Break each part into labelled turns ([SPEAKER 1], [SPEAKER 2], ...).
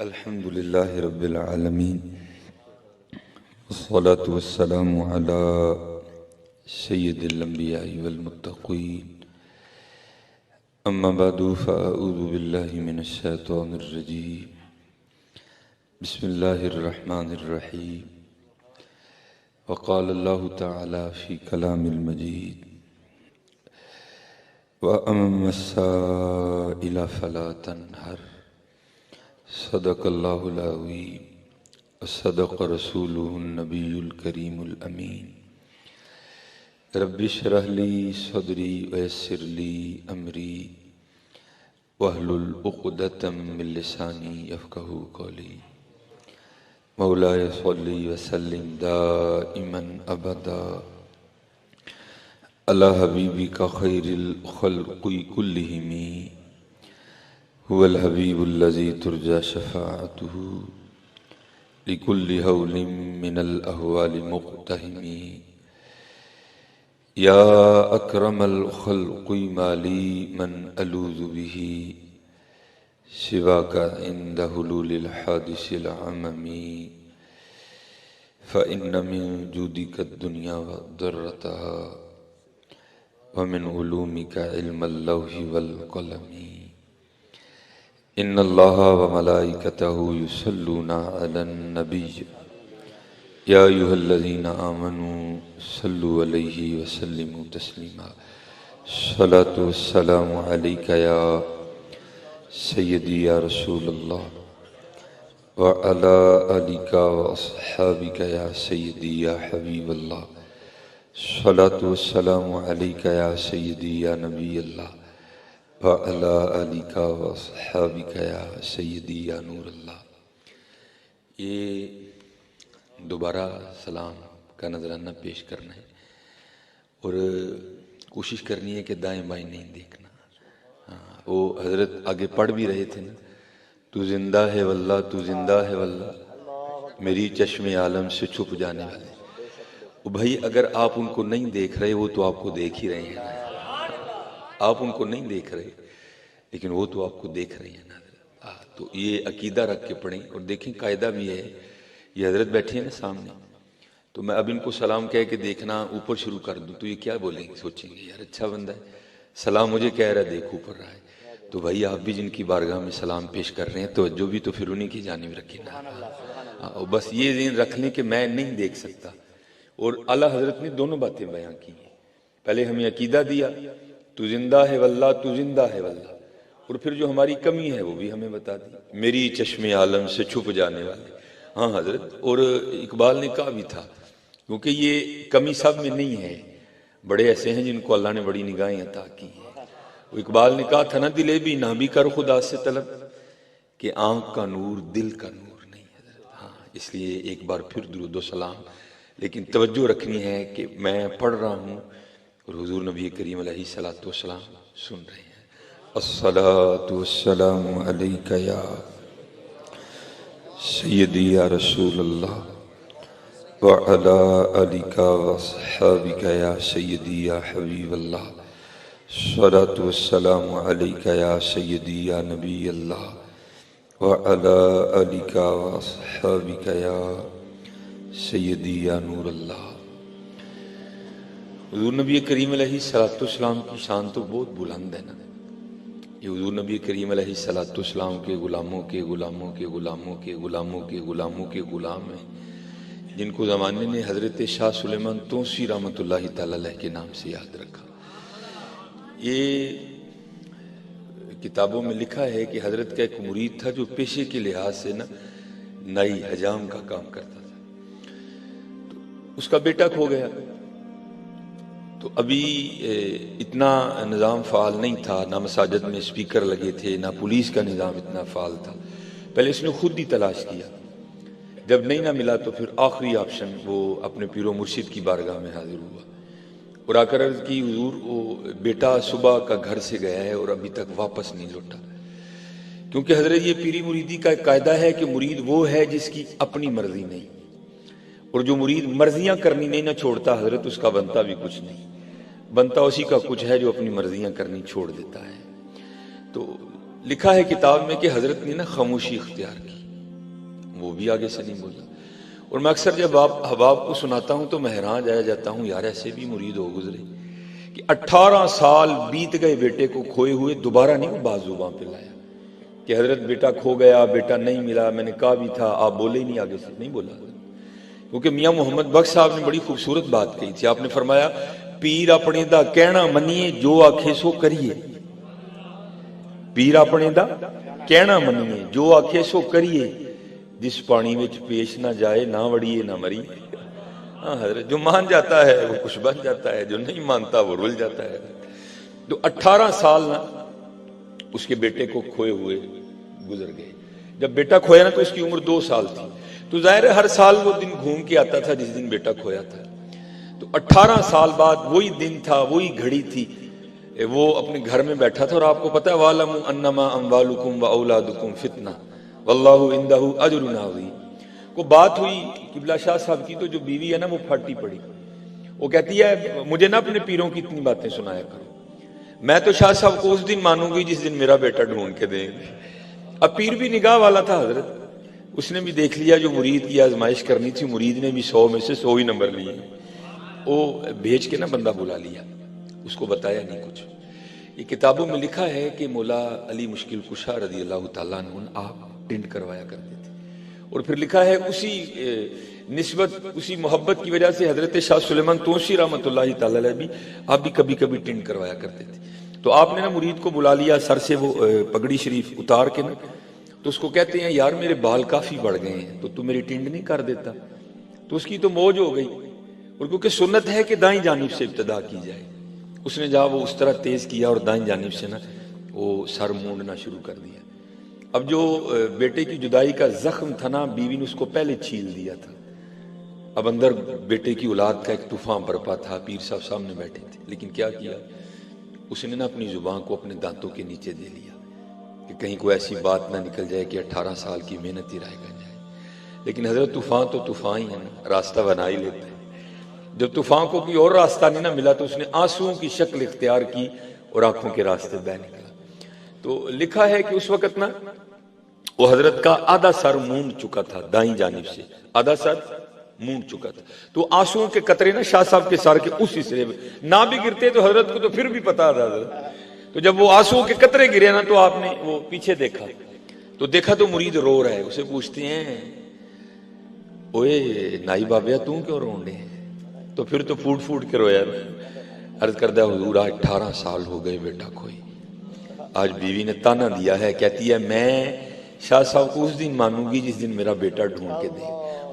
[SPEAKER 1] الحمد لله رب العالمين والصلاة والسلام على سيد الأنبياء والمتقين أما بعد فأعوذ بالله من الشيطان الرجيم بسم الله الرحمن الرحيم وقال الله تعالى في كلام المجيد وأما السائل فلا تنهر صدق اللہ العظیم صدق رسولہ النبی الکریم الامین رب اشرح لی صدری ویسر لی امری واحلل عقدۃ من لسانی یفقہوا قولی مولاي صلی وسلم دائما ابدا علی حبیبک خیر الخلق کلہم هو الحبیب الذی ترجى شفاعته لكل هول من الأهوال مقتهم یا اکرم الخلق ما لی من ألوذ به سواك عند حلول الحادث العمم فإن من جودك الدنيا وضرتها ومن علومك علم اللوح والقلم ان اللہ وملائکتہ یصلون علی النبی یا ایھا الذین آمنوا صلوا علیہ وسلموا تسلیما الصلاۃ والسلام علیک یا سیدی یا رسول اللہ وعلی آلک واصحابک یا سیدی یا حبیب اللہ الصلاۃ والسلام علیک یا سیدی یا نبی اللہ وَعَلَىٰ آلِكَ وَأَصْحَابِكَ يَا سَيِّدِي يَا نور اللہ۔ یہ دوبارہ سلام کا نذرانہ پیش کرنا ہے اور کوشش کرنی ہے کہ دائیں بائیں نہیں دیکھنا۔ وہ حضرت آگے پڑھ بھی رہے تھے نا، تو زندہ ہے واللہ، تو زندہ ہے واللہ، میری چشم عالم سے چھپ جانے والے۔ وہ بھائی اگر آپ ان کو نہیں دیکھ رہے وہ تو آپ کو دیکھ ہی رہے ہیں، آپ ان کو نہیں دیکھ رہے لیکن وہ تو آپ کو دیکھ رہے ہیں نا۔ تو یہ عقیدہ رکھ کے پڑھیں اور دیکھیں قاعدہ بھی ہے، یہ حضرت بیٹھے ہیں نا سامنے، تو میں اب ان کو سلام کہہ کے دیکھنا اوپر شروع کر دوں تو یہ کیا بولیں گے، سوچیں گے یار اچھا بندہ ہے، سلام مجھے کہہ رہا ہے دیکھ اوپر رہا ہے۔ تو بھائی آپ بھی جن کی بارگاہ میں سلام پیش کر رہے ہیں توجہ بھی تو پھر انہیں کی جانب رکھیں نا۔ بس یہ ذہن رکھ لیں کہ میں نہیں دیکھ سکتا، اور اعلیٰ حضرت نے دونوں باتیں بیان کی ہیں۔ پہلے ہمیں عقیدہ دیا تو زندہ ہے واللہ، تو زندہ ہے واللہ، اور پھر جو ہماری کمی ہے وہ بھی ہمیں بتا دی، میری چشم عالم سے چھپ جانے والے۔ ہاں حضرت، اور اقبال نے کہا بھی تھا کیونکہ یہ کمی سب میں نہیں ہے، بڑے ایسے ہیں جن کو اللہ نے بڑی نگاہیں عطا کی ہیں۔ وہ اقبال نے کہا تھا نا، دلے بھی نہ بھی کر خدا سے طلب، کہ آنکھ کا نور دل کا نور نہیں حضرت۔ ہاں اس لیے ایک بار پھر درود و سلام، لیکن توجہ رکھنی ہے کہ میں پڑھ رہا ہوں اور حضور نبی کریم علیہ الصلوۃ والسلام سن رہے ہیں۔ الصلاۃ والسلام علیک یا سیدی یا رسول اللہ وعلی آلک واصحابک یا سیدی یا حبیب اللہ الصلاۃ والسلام علیک یا سیدی یا نبی اللہ وعلی آلک واصحابک یا سیدی یا نور اللہ۔ حضور نبی کریم علیہ السلام کی شان تو بہت بلند ہے نا۔ یہ حضور نبی کریم علیہ السلام کے غلاموں کے غلاموں کے غلاموں کے غلاموں کے غلاموں کے غلام ہیں، جن کو زمانے نے حضرت شاہ سلیمان توسی رحمۃ اللہ تعالی علیہ کے نام سے یاد رکھا۔ یہ کتابوں میں لکھا ہے کہ حضرت کا ایک مرید تھا جو پیشے کے لحاظ سے نا نائی حجام کا کام کرتا تھا، تو اس کا بیٹا کھو گیا، تو ابھی اتنا نظام فعال نہیں تھا، نہ مساجد میں اسپیکر لگے تھے، نہ پولیس کا نظام اتنا فعال تھا۔ پہلے اس نے خود ہی تلاش کیا، جب نہیں نہ ملا تو پھر آخری آپشن وہ اپنے پیر و مرشد کی بارگاہ میں حاضر ہوا اور آ کر عرض کی حضور وہ بیٹا صبح کا گھر سے گیا ہے اور ابھی تک واپس نہیں لوٹا۔ کیونکہ حضرت یہ پیری مریدی کا ایک قاعدہ ہے کہ مرید وہ ہے جس کی اپنی مرضی نہیں، اور جو مرید مرضیاں کرنی نہیں نہ چھوڑتا حضرت اس کا بنتا بھی کچھ نہیں، بنتا اسی کا کچھ ہے جو اپنی مرضیاں کرنی چھوڑ دیتا ہے۔ تو لکھا ہے کتاب میں کہ حضرت نے نا خاموشی اختیار کی، وہ بھی آگے سے نہیں بولا. اور میں اکثر جب احباب کو سناتا ہوں تو میں حیران رہ جاتا ہوں، یار ایسے بھی مرید ہو گزرے کہ 18 سال بیت گئے بیٹے کو کھوئے ہوئے، دوبارہ نہیں وہ بات زبان پہ لایا کہ حضرت بیٹا کھو گیا، بیٹا نہیں ملا، میں نے کہا بھی تھا، آپ بولے ہی نہیں، آگے سے نہیں بولا. کیونکہ میاں محمد بخش صاحب نے بڑی خوبصورت بات کہی تھی. آپ نے فرمایا پیر اپنے دا کہنا منیے، جو آکھے سو کریے. پیر اپنے دا کہنا منیے، جو آکھے سو کریے. جس پانی وچ پیش نہ جائے، نہ وڑیے نہ مریے. ہاں حضرت، جو مان جاتا ہے وہ کچھ بن جاتا ہے، جو نہیں مانتا وہ رول جاتا ہے. تو 18 سال نہ اس کے بیٹے کو کھوئے ہوئے گزر گئے. جب بیٹا کھویا نا تو اس کی عمر 2 سال تھی. تو ظاہر ہے ہر سال وہ دن گھوم کے آتا تھا جس دن بیٹا کھویا تھا. تو 18 سال بعد وہی دن تھا، وہی گھڑی تھی، وہ اپنے گھر میں بیٹھا تھا. اور آپ کو پتا ہے وَاعْلَمُوا أَنَّمَا أَمْوَالُكُمْ وَأَوْلَادُكُمْ فِتْنَةٌ وَاللَّهُ عِندَهُ أَجْرٌ عَظِيمٌ. کو بات ہوئی قبلہ شاہ صاحب کی، تو جو بیوی ہے نا وہ پھاٹی پڑی. وہ کہتی ہے مجھے نا اپنے پیروں کی اتنی باتیں سنایا کرو، میں تو شاہ صاحب کو اس دن مانوں گی جس دن میرا بیٹا ڈھونڈ کے دیں گے. اب پیر بھی نگاہ والا تھا حضرت، اس نے بھی دیکھ لیا جو مرید کی آزمائش کرنی تھی. مرید نے بھی 100 میں سے 100 ہی نمبر لیے. وہ بھیج کے نا بندہ بلا لیا، اس کو بتایا نہیں کچھ. یہ کتابوں میں لکھا ہے کہ مولا علی مشکل کشا رضی اللہ تعالیٰ عنہ آپ ٹنڈ کروایا کرتے تھے. اور پھر لکھا ہے اسی نسبت، اسی محبت کی وجہ سے حضرت شاہ سلیمان توسی رحمۃ اللہ تعالی علیہ بھی آپ بھی کبھی کبھی ٹنڈ کروایا کرتے تھے. تو آپ نے نا مرید کو بلا لیا، سر سے وہ پگڑی شریف اتار کے نا، تو اس کو کہتے ہیں یار میرے بال کافی بڑھ گئے ہیں، تو تو میری ٹنڈ نہیں کر دیتا. تو اس کی تو موج ہو گئی. اور کیونکہ سنت ہے کہ دائیں جانب سے ابتدا کی جائے، اس نے جہاں وہ اس طرح تیز کیا اور دائیں جانب سے نا وہ سر مونڈنا شروع کر دیا. اب جو بیٹے کی جدائی کا زخم تھا نا، بیوی نے اس کو پہلے چھیل دیا تھا. اب اندر بیٹے کی اولاد کا ایک طوفان برپا تھا. پیر صاحب سامنے بیٹھے تھے، لیکن کیا کیا اس نے نا اپنی زبان کو اپنے دانتوں کے نیچے دے لیا کہ کہیں کوئی ایسی بات نہ نکل جائے کہ 18 سال کی محنت ہی رائے گا جائے. لیکن حضرت طوفان تو طوفان ہی ہے نا، راستہ بنا ہی لیتے ہیں. جب طوفان کو کوئی اور راستہ نہیں نہ ملا تو اس نے آنسوؤں کی شکل اختیار کی اور آنکھوں کے راستے بہ نکلا. تو لکھا ہے کہ اس وقت نا وہ حضرت کا آدھا سر مونڈ چکا تھا، دائیں جانب سے آدھا سر مونڈ چکا تھا. تو آنسوؤں کے قطرے نا شاہ صاحب کے سر کے اس حصے میں نہ بھی گرتے تو حضرت کو تو پھر بھی پتا تھا حضرت. تو جب وہ آنسوؤں کے قطرے گرے نا تو آپ نے وہ پیچھے دیکھا تو مرید رو رہا ہے. اسے پوچھتے ہیں اوے نائی بابیا تم کیوں رونے ہیں؟ تو پھر تو پھوٹ پھوٹ کے رویا نا. عرض کردہ حضور آج 18 سال ہو گئے بیٹا کوئی. آج بیوی نے تانا دیا ہے، کہتی ہے میں شاہ صاحب کو اس دن مانوں گی جس دن میرا بیٹا ڈھونڈ کے دے.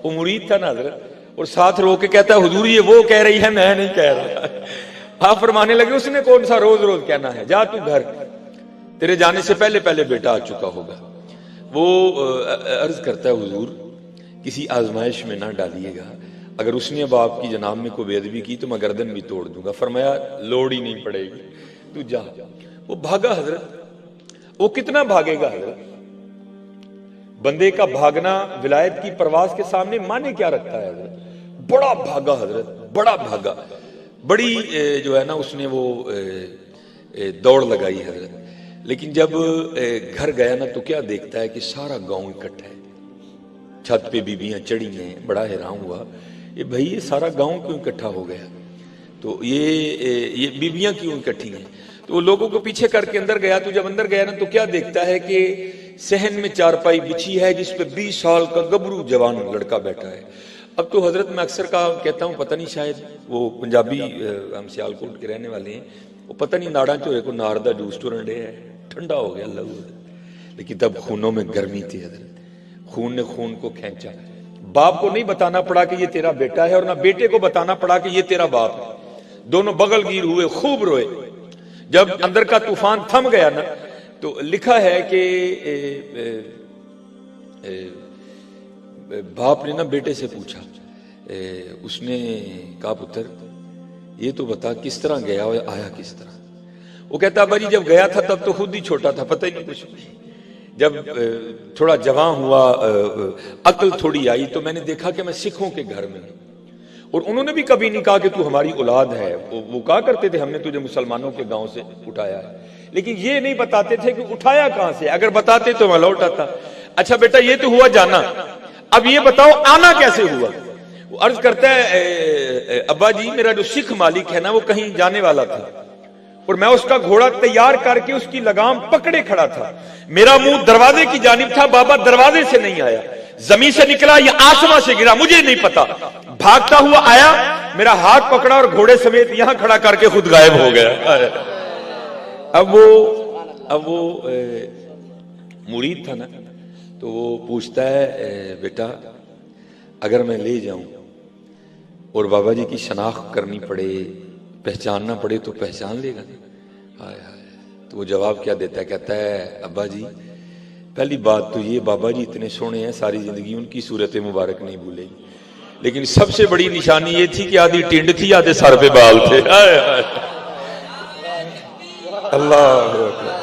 [SPEAKER 1] وہ مرید تھا نا حضرت، اور ساتھ رو کے کہتا ہے حضور یہ وہ کہہ رہی ہے، میں نہیں کہہ رہا. آپ فرمانے لگے اس نے کون سا روز روز کہنا ہے، جا تو گھر، تیرے جانے سے پہلے پہلے بیٹا آ چکا ہوگا. وہ عرض کرتا ہے حضور کسی آزمائش میں نہ ڈالیے گا، اگر اس نے اب آپ کی جناب میں کوئی بے ادبی کی تو میں گردن بھی توڑ دوں گا. فرمایا لوڑ ہی نہیں پڑے گی، تو جا. وہ بھاگا حضرت. وہ کتنا بھاگے گا حضرت؟ بندے کا بھاگنا ولایت کی پرواز کے سامنے معنی کیا رکھتا ہے حضرت؟ بڑا بھاگا حضرت، بڑا بھاگا، بڑی جو ہے نا اس نے وہ دوڑ لگائی حضرت. لیکن جب گھر گیا نا تو کیا دیکھتا ہے کہ سارا گاؤں اکٹھا ہے، چھت پہ بیویاں چڑھی ہیں. بڑا حیران ہوا یہ بھائی یہ سارا گاؤں کیوں اکٹھا ہو گیا، تو یہ بیویاں کیوں اکٹھی ہیں. تو وہ لوگوں کو پیچھے کر کے اندر گیا. تو جب اندر گیا نا تو کیا دیکھتا ہے کہ صحن میں چارپائی بچھی ہے جس پہ 20 سال کا گبرو جوان لڑکا بیٹھا ہے. اب تو حضرت میں اکثر کہتا ہوں پتہ نہیں شاید وہ پنجابی، ہم سیال کوٹ کے رہنے والے ہیں، وہ پتہ نہیں ناڑا چورے کو نار دا جوس ٹورنڈے ہے، ٹھنڈا ہو گیا اللہ. لیکن تب خونوں میں گرمی تھی حضرت، خون نے خون کو کھینچا. باپ کو نہیں بتانا پڑا کہ یہ تیرا بیٹا ہے، اور نہ بیٹے کو بتانا پڑا کہ یہ تیرا باپ ہے. دونوں بغل گیر ہوئے، خوب روئے. جب اندر کا طوفان تھم گیا نا تو لکھا ہے کہ باپ نے نا بیٹے سے پوچھا، اس نے کہا پتر یہ تو بتا کس طرح گیا اور آیا کس طرح. وہ کہتا بھائی جب گیا تھا تب تو خود ہی چھوٹا تھا، پتہ ہی نہیں کچھ. جب تھوڑا جوان ہوا، عقل تھوڑی آئی، تو میں نے دیکھا کہ میں سکھوں کے گھر میں ہوں. اور انہوں نے بھی کبھی نہیں کہا کہ تو ہماری اولاد ہے. وہ کہا کرتے تھے ہم نے تجھے مسلمانوں کے گاؤں سے اٹھایا ہے، لیکن یہ نہیں بتاتے تھے کہ اٹھایا کہاں سے. اگر بتاتے تو میں لوٹ آتا. اچھا بیٹا یہ تو ہوا جانا،
[SPEAKER 2] اب یہ بتاؤ آنا کیسے ہوا؟ وہ عرض کرتا ہے ابا جی میرا جو سکھ مالک ہے نا وہ کہیں جانے والا تھا اور میں اس کا گھوڑا تیار کر کے اس کی لگام پکڑے کھڑا تھا، میرا منہ دروازے کی جانب تھا، بابا دروازے سے نہیں آیا، زمین سے نکلا یا آسمان سے گرا مجھے نہیں پتا، بھاگتا ہوا آیا، میرا ہاتھ پکڑا اور گھوڑے سمیت یہاں کھڑا کر کے خود غائب ہو گیا۔ اب وہ مرید تھا نا، تو وہ پوچھتا ہے بیٹا اگر میں لے جاؤں اور بابا جی کی شناخت کرنی پڑے، پہچاننا پڑے تو پہچان لے گا؟ ہائے ہائے، تو وہ جواب کیا دیتا ہے؟ کہتا ہے ابا جی پہلی بات تو یہ بابا جی اتنے سونے ہیں ساری زندگی ان کی صورت مبارک نہیں بھولے گی، لیکن سب سے بڑی نشانی یہ تھی کہ آدھی ٹنڈ تھی آدھے سر پہ بال تھے۔ اللہ اکبر۔